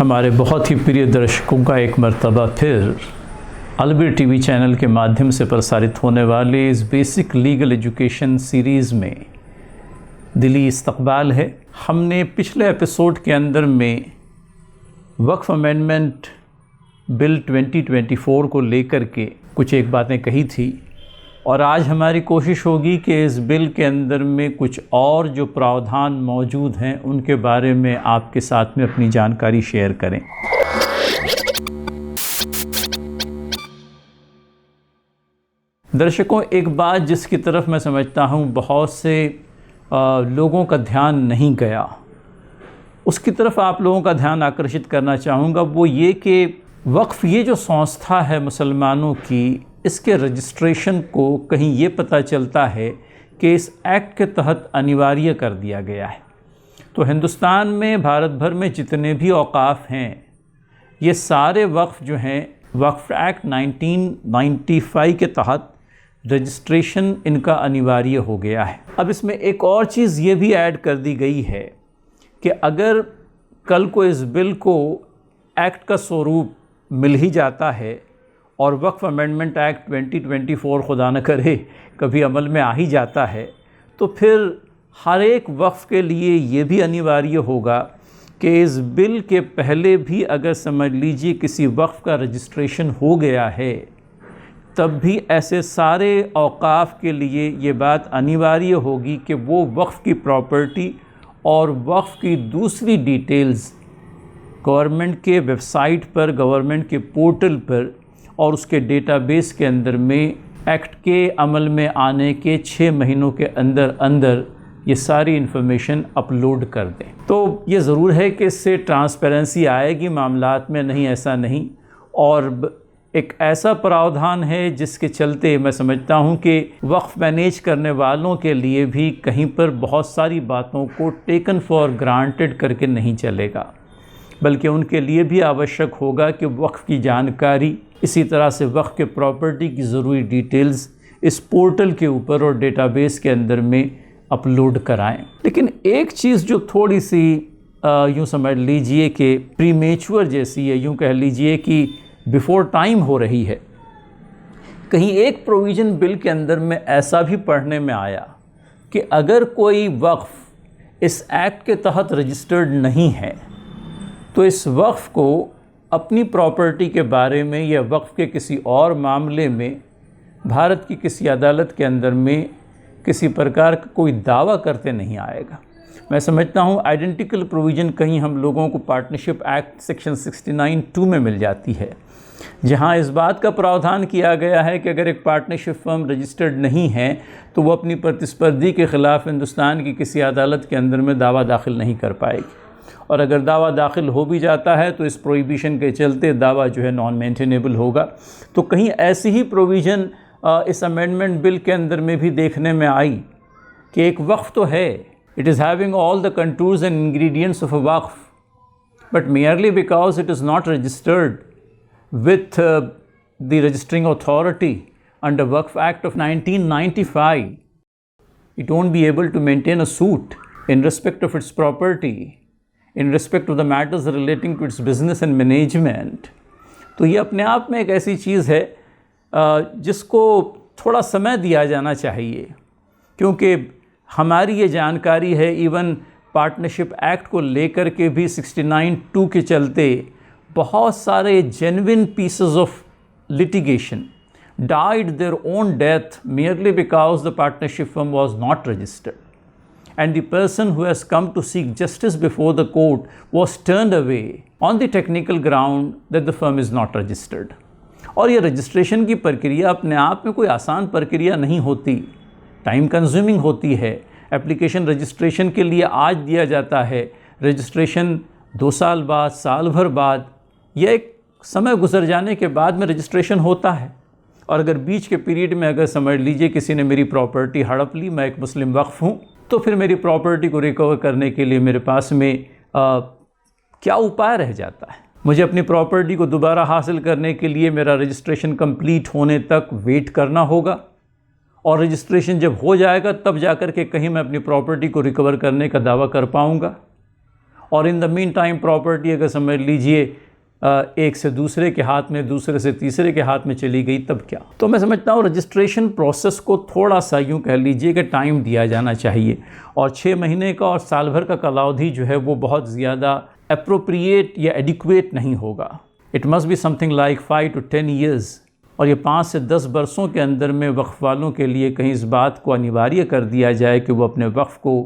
हमारे बहुत ही प्रिय दर्शकों का एक मर्तबा फिर अलबीर टीवी चैनल के माध्यम से प्रसारित होने वाले इस बेसिक लीगल एजुकेशन सीरीज़ में दिली इस्तकबाल है। हमने पिछले एपिसोड के अंदर में वक्फ अमेंडमेंट बिल 2024 को लेकर के कुछ एक बातें कही थी और आज हमारी कोशिश होगी कि इस बिल के अंदर में कुछ और जो प्रावधान मौजूद हैं उनके बारे में आपके साथ में अपनी जानकारी शेयर करें। दर्शकों, एक बात जिसकी तरफ मैं समझता हूँ बहुत से लोगों का ध्यान नहीं गया, उसकी तरफ आप लोगों का ध्यान आकर्षित करना चाहूँगा, वो ये कि वक्फ़ ये जो संस्था है मुसलमानों की, इसके रजिस्ट्रेशन को कहीं ये पता चलता है कि इस एक्ट के तहत अनिवार्य कर दिया गया है। तो हिंदुस्तान में, भारत भर में जितने भी औक़ाफ़ हैं, ये सारे वक्फ़ जो हैं वक्फ़ एक्ट 1995 के तहत रजिस्ट्रेशन इनका अनिवार्य हो गया है। अब इसमें एक और चीज़ ये भी ऐड कर दी गई है कि अगर कल को इस बिल को एक्ट का स्वरूप मिल ही जाता है और वक्फ अमेंडमेंट एक्ट 2024 खुदा न करे कभी अमल में आ ही जाता है, तो फिर हर एक वक्फ के लिए ये भी अनिवार्य होगा कि इस बिल के पहले भी अगर समझ लीजिए किसी वक्फ का रजिस्ट्रेशन हो गया है, तब भी ऐसे सारे औक़ाफ़ के लिए ये बात अनिवार्य होगी कि वो वक्फ की प्रॉपर्टी और वक्फ की दूसरी डिटेल्स गवर्नमेंट के वेबसाइट पर, गवर्नमेंट के पोर्टल पर और उसके डेटाबेस के अंदर में एक्ट के अमल में आने के 6 महीनों के अंदर अंदर ये सारी इन्फॉर्मेशन अपलोड कर दें। तो ये ज़रूर है कि इससे ट्रांसपेरेंसी आएगी मामलात में, नहीं ऐसा नहीं। और एक ऐसा प्रावधान है जिसके चलते मैं समझता हूँ कि वक्फ मैनेज करने वालों के लिए भी कहीं पर बहुत सारी बातों को टेकन फॉर ग्रांटेड करके नहीं चलेगा, बल्कि उनके लिए भी आवश्यक होगा कि वक्फ की जानकारी, इसी तरह से वक्फ के प्रॉपर्टी की ज़रूरी डिटेल्स इस पोर्टल के ऊपर और डेटाबेस के अंदर में अपलोड कराएं। लेकिन एक चीज़ जो थोड़ी सी यूँ समझ लीजिए कि प्रीमेच्योर जैसी है, यूँ कह लीजिए कि बिफ़ोर टाइम हो रही है, कहीं एक प्रोविज़न बिल के अंदर में ऐसा भी पढ़ने में आया कि अगर कोई वक्फ इस एक्ट के तहत रजिस्टर्ड नहीं है तो इस वक्फ को अपनी प्रॉपर्टी के बारे में या वक्फ के किसी और मामले में भारत की किसी अदालत के अंदर में किसी प्रकार का कोई दावा करते नहीं आएगा। मैं समझता हूँ आइडेंटिकल प्रोविज़न कहीं हम लोगों को पार्टनरशिप एक्ट सेक्शन 69(2) में मिल जाती है, जहाँ इस बात का प्रावधान किया गया है कि अगर एक पार्टनरशिप फर्म रजिस्टर्ड नहीं है तो वो अपनी प्रतिस्पर्धी के ख़िलाफ़ हिंदुस्तान की किसी अदालत के अंदर में दावा दाखिल नहीं कर पाएगी, और अगर दावा दाखिल हो भी जाता है तो इस प्रोहिबिशन के चलते दावा जो है नॉन मेंटेनेबल होगा। तो कहीं ऐसी ही प्रोविज़न इस अमेंडमेंट बिल के अंदर में भी देखने में आई कि एक वक्फ तो है, it is having all the contours and ingredients of a Waqf, but merely because it is not registered with the registering authority under Waqf Act of 1995, it won't be able to maintain a suit in respect of its property, in respect of the matters relating to its business and management। तो ये अपने आप में एक ऐसी चीज़ है जिसको थोड़ा समय दिया जाना चाहिए, क्योंकि हमारी ये जानकारी है इवन पार्टनरशिप एक्ट को लेकर के भी 69(2) के चलते बहुत सारे genuine pieces of litigation died their own death merely because the partnership firm was not registered, and the person who has come to seek justice before the court was turned away on the technical ground that the firm is not registered। और ये registration की प्रक्रिया अपने आप में कोई आसान प्रक्रिया नहीं होती, टाइम कंज्यूमिंग होती है। एप्लीकेशन रजिस्ट्रेशन के लिए आज दिया जाता है, रजिस्ट्रेशन 2 साल बाद, साल भर बाद, यह एक समय गुजर जाने के बाद में रजिस्ट्रेशन होता है। और अगर बीच के पीरियड में अगर समझ लीजिए किसी ने मेरी प्रॉपर्टी हड़प ली, मैं एक मुस्लिम वक्फ हूँ, तो फिर मेरी प्रॉपर्टी को रिकवर करने के लिए मेरे पास में क्या उपाय रह जाता है? मुझे अपनी प्रॉपर्टी को दोबारा हासिल करने के लिए मेरा रजिस्ट्रेशन कंप्लीट होने तक वेट करना होगा, और रजिस्ट्रेशन जब हो जाएगा तब जाकर के कहीं मैं अपनी प्रॉपर्टी को रिकवर करने का दावा कर पाऊँगा। और in the mean time property अगर समझ लीजिए एक से दूसरे के हाथ में, दूसरे से तीसरे के हाथ में चली गई, तब क्या? तो मैं समझता हूँ रजिस्ट्रेशन प्रोसेस को थोड़ा सा यूँ कह लीजिए कि टाइम दिया जाना चाहिए, और 6 महीने का और साल भर का कालावधि जो है वो बहुत ज़्यादा अप्रोप्रिएट या एडिक्वेट नहीं होगा। It must be something like 5 to 10 years। और ये 5 से 10 बरसों के अंदर में वक्फ़ वालों के लिए कहीं इस बात को अनिवार्य कर दिया जाए कि वो अपने वक्फ़ को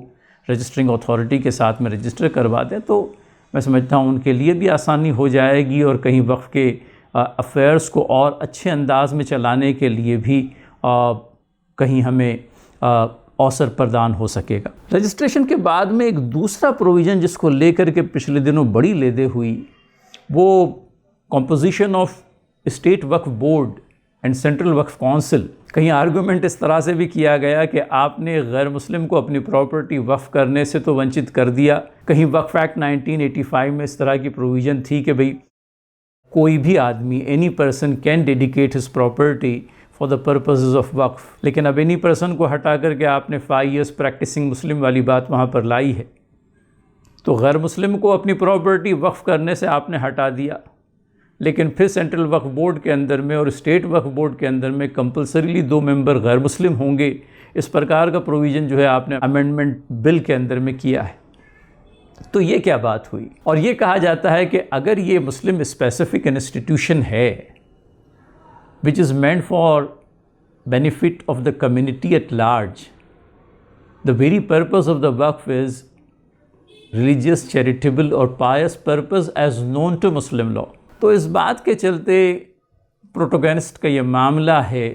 रजिस्टरिंग अथॉरिटी के साथ में रजिस्टर करवा दें, तो मैं समझता हूँ उनके लिए भी आसानी हो जाएगी, और कहीं वक्फ़ के अफ़ेयर्स को और अच्छे अंदाज में चलाने के लिए भी कहीं हमें अवसर प्रदान हो सकेगा। रजिस्ट्रेशन के बाद में एक दूसरा प्रोविज़न जिसको लेकर के पिछले दिनों बड़ी लेदे हुई, वो composition of state Waqf board and central Waqf council. कहीं आर्गूमेंट इस तरह से भी किया गया कि आपने गैर मुस्लिम को अपनी प्रॉपर्टी वक्फ़ करने से तो वंचित कर दिया। कहीं वक्फ़ एक्ट 1985 में इस तरह की प्रोविज़न थी कि भाई कोई भी आदमी, any person can dedicate his property for the purposes of waqf, लेकिन अब एनी पर्सन को हटा करके आपने 5 years प्रैक्टिसिंग मुस्लिम वाली बात वहाँ पर लाई है। तो गैर मुस्लिम को अपनी प्रॉपर्टी वक्फ़ करने से आपने हटा दिया, लेकिन फिर सेंट्रल वक्फ़ बोर्ड के अंदर में और स्टेट वक्फ़ बोर्ड के अंदर में कंपलसरीली 2 मेंबर गैर मुस्लिम होंगे। इस प्रकार का प्रोविज़न जो है आपने अमेंडमेंट बिल के अंदर में किया है। तो ये क्या बात हुई? और ये कहा जाता है कि अगर ये मुस्लिम स्पेसिफिक इंस्टीट्यूशन है which is meant for benefit of the community at large, the very purpose of the waqf is religious, charitable और pious purpose as known to Muslim law. तो इस बात के चलते प्रोटोगनिस्ट का ये मामला है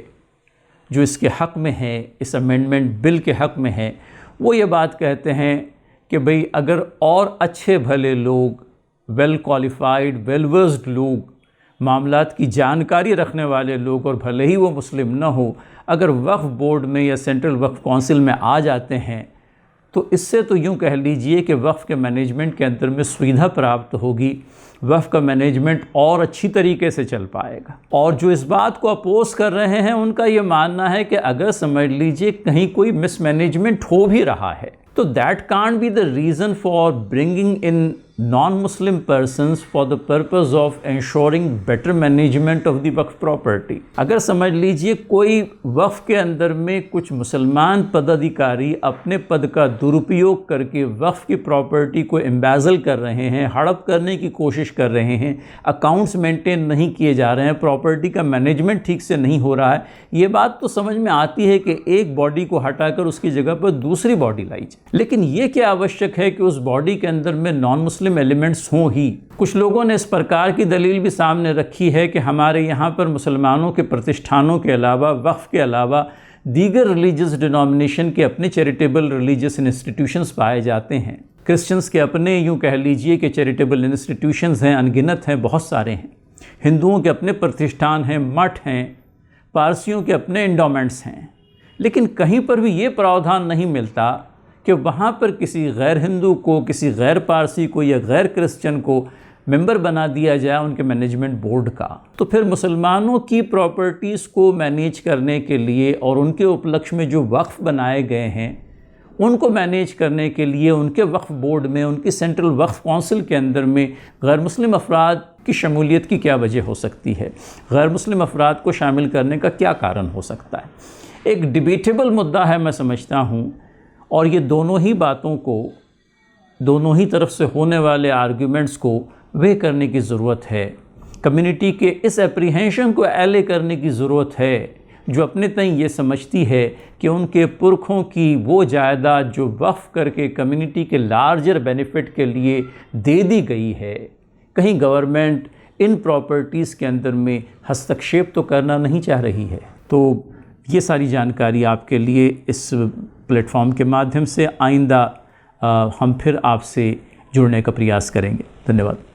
जो इसके हक़ में है, इस अमेंडमेंट बिल के हक़ में है, वो ये बात कहते हैं कि भाई अगर और अच्छे भले लोग, वेल क्वालिफाइड, वेल वर्स्ड लोग, मामलात की जानकारी रखने वाले लोग, और भले ही वो मुस्लिम न हो, अगर वक्फ़ बोर्ड में या सेंट्रल वक्फ़ काउंसिल में आ जाते हैं, तो इससे तो यूँ कह लीजिए कि वक्फ़ के मैनेजमेंट के अंदर में सुविधा प्राप्त होगी, वक्फ़ का मैनेजमेंट और अच्छी तरीके से चल पाएगा। और जो इस बात को अपोज कर रहे हैं उनका ये मानना है कि अगर समझ लीजिए कहीं कोई मिसमैनेजमेंट हो भी रहा है, तो that can't be the reason for bringing in non Muslim persons for the purpose of ensuring better management of the Waqf property. अगर समझ लीजिए कोई वक्फ के अंदर में कुछ मुसलमान पदाधिकारी अपने पद का दुरुपयोग करके वक्फ की प्रॉपर्टी को एम्बेज़ल कर रहे हैं, हड़प करने की कोशिश कर रहे हैं, अकाउंट्स मेंटेन नहीं किए जा रहे हैं, प्रॉपर्टी का मैनेजमेंट ठीक से नहीं हो रहा है, ये बात तो समझ में आती है कि एक बॉडी को हटाकर उसकी जगह पर दूसरी बॉडी लाई जाए। लेकिन ये क्या आवश्यक है कि उस बॉडी के अंदर में नॉन मुस्लिम एलिमेंट्स हों ही। कुछ लोगों ने इस प्रकार की दलील भी सामने रखी है कि हमारे यहाँ पर मुसलमानों के प्रतिष्ठानों के अलावा, वक्फ के अलावा दीगर रिलीजियस डिनोमिनेशन के अपने चैरिटेबल रिलीजियस इंस्टीट्यूशंस पाए जाते हैं। क्रिश्चियंस के अपने, यूँ कह लीजिए कि चैरिटेबल इंस्टीट्यूशंस हैं, अनगिनत हैं, बहुत सारे हैं। हिंदुओं के अपने प्रतिष्ठान हैं, मठ हैं, पारसियों के अपने एंडोमेंट्स हैं। लेकिन कहीं पर भी ये प्रावधान नहीं मिलता कि वहाँ पर किसी गैर हिंदू को, किसी गैर पारसी को या गैर क्रिश्चियन को मेंबर बना दिया जाए उनके मैनेजमेंट बोर्ड का। तो फिर मुसलमानों की प्रॉपर्टीज़ को मैनेज करने के लिए और उनके उपलक्ष्य में जो वक्फ बनाए गए हैं उनको मैनेज करने के लिए उनके वक्फ बोर्ड में, उनकी सेंट्रल वक्फ काउंसिल के अंदर में गैर मुस्लिम अफराद की शमूलियत की क्या वजह हो सकती है? गैर मुस्लिम अफराद को शामिल करने का क्या कारण हो सकता है? एक डिबेटेबल मुद्दा है, मैं समझता हूँ, और ये दोनों ही बातों को, दोनों ही तरफ से होने वाले आर्ग्यूमेंट्स को वे करने की ज़रूरत है। कम्युनिटी के इस एप्रीहेंशन को एले करने की ज़रूरत है जो अपने तय ये समझती है कि उनके पुरखों की वो जायदाद जो वक्फ करके कम्युनिटी के लार्जर बेनिफिट के लिए दे दी गई है, कहीं गवर्नमेंट इन प्रॉपर्टीज़ के अंदर में हस्तक्षेप तो करना नहीं चाह रही है। तो ये सारी जानकारी आपके लिए इस प्लेटफॉर्म के माध्यम से आइंदा हम फिर आपसे जुड़ने का प्रयास करेंगे। धन्यवाद।